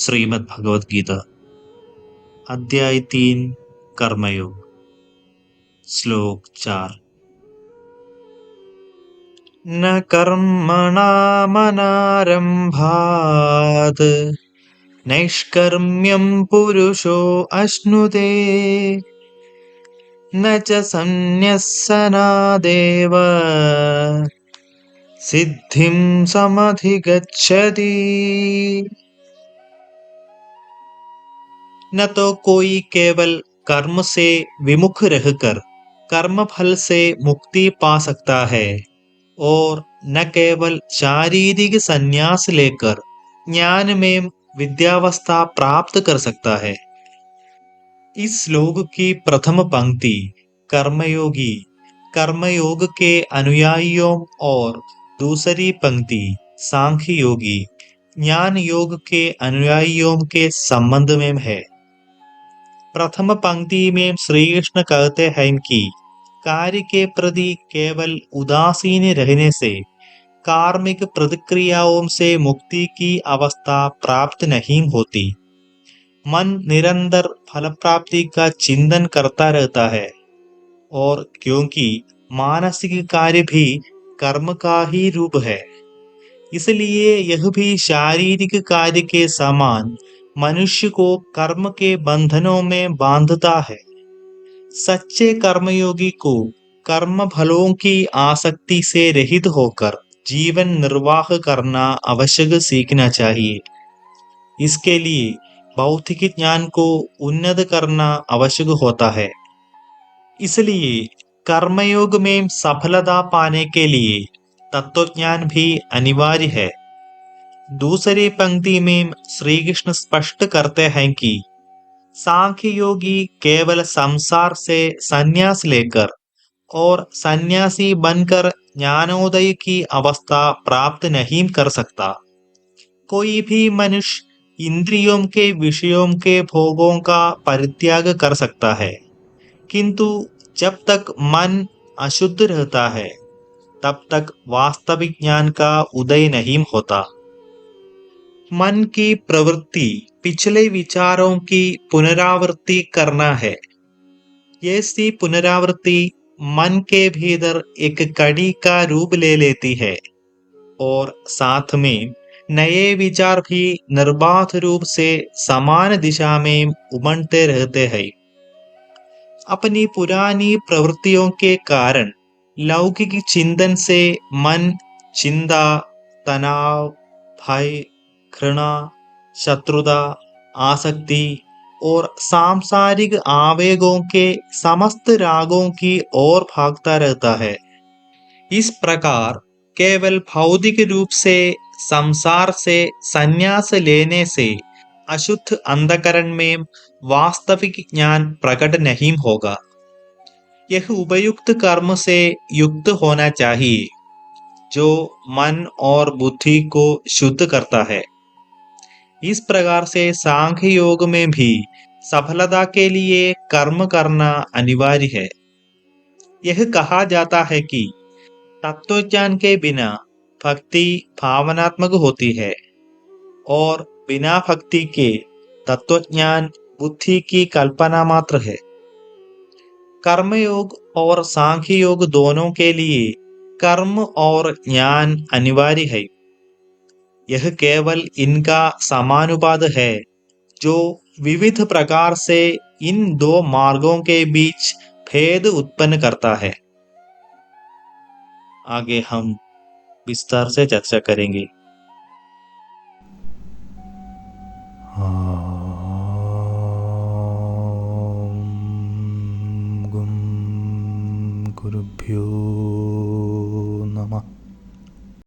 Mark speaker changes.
Speaker 1: श्रीमद् भगवद गीता अध्याय 3 कर्मयोग श्लोक 4 न कर्मणामनारम्भात् नैष्कर्म्यं पुरुषो अश्नुते न च सन्न्यस्सनादेव सिद्धिं समधिगच्छति। न तो कोई केवल कर्म से विमुख रहकर कर्म फल से मुक्ति पा सकता है और न केवल शारीरिक संन्यास लेकर ज्ञान में विद्यावस्था प्राप्त कर सकता है। इस श्लोक की प्रथम पंक्ति कर्मयोगी कर्मयोग के अनुयायियों और दूसरी पंक्ति सांख्य योगी ज्ञान योग के अनुयायियों के संबंध में है। प्रथम पंक्ति में श्री कृष्ण कहते हैं कि कार्य के प्रति केवल उदासीन रहने से कार्मिक प्रतिक्रियाओं से मुक्ति की अवस्था प्राप्त नहीं होती। मन निरंतर फल प्राप्ति का चिंतन करता रहता है और क्योंकि मानसिक कार्य भी कर्म का ही रूप है, इसलिए यह भी शारीरिक कार्य के समान मनुष्य को कर्म के बंधनों में बांधता है। सच्चे कर्मयोगी को कर्म फलों की आसक्ति से रहित होकर जीवन निर्वाह करना आवश्यक सीखना चाहिए। इसके लिए भौतिक ज्ञान को उन्नत करना आवश्यक होता है। इसलिए कर्मयोग में सफलता पाने के लिए तत्वज्ञान भी अनिवार्य है। दूसरी पंक्ति में श्री कृष्ण स्पष्ट करते हैं कि सांख्य योगी केवल संसार से संन्यास लेकर और सन्यासी बनकर ज्ञानोदय की अवस्था प्राप्त नहीं कर सकता। कोई भी मनुष्य इंद्रियों के विषयों के भोगों का परित्याग कर सकता है, किंतु जब तक मन अशुद्ध रहता है तब तक वास्तविक ज्ञान का उदय नहीं होता। मन की प्रवृत्ति पिछले विचारों की पुनरावृत्ति करना है। ऐसी पुनरावृत्ति मन के भीतर एक कड़ी का रूप ले लेती है और साथ में नए विचार भी निर्बाध रूप से समान दिशा में उमड़ते रहते हैं। अपनी पुरानी प्रवृत्तियों के कारण लौकिक चिंतन से मन चिंता, तनाव, भय, घृणा, शत्रुता, आसक्ति और सांसारिक आवेगों के समस्त रागों की ओर भागता रहता है। इस प्रकार केवल भौतिक रूप से संसार से संन्यास लेने से अशुद्ध अंधकरण में वास्तविक ज्ञान प्रकट नहीं होगा। यह उपयुक्त कर्म से युक्त होना चाहिए जो मन और बुद्धि को शुद्ध करता है। इस प्रकार से सांख्य योग में भी सफलता के लिए कर्म करना अनिवार्य है। यह कहा जाता है कि तत्वज्ञान के बिना भक्ति भावनात्मक होती है और बिना भक्ति के तत्वज्ञान बुद्धि की कल्पना मात्र है। कर्मयोग और सांख्य योग दोनों के लिए कर्म और ज्ञान अनिवार्य है। यह केवल इनका समानुपात है जो विविध प्रकार से इन दो मार्गों के बीच भेद उत्पन्न करता है। आगे हम विस्तार से चर्चा करेंगे।
Speaker 2: गुरुभ्यो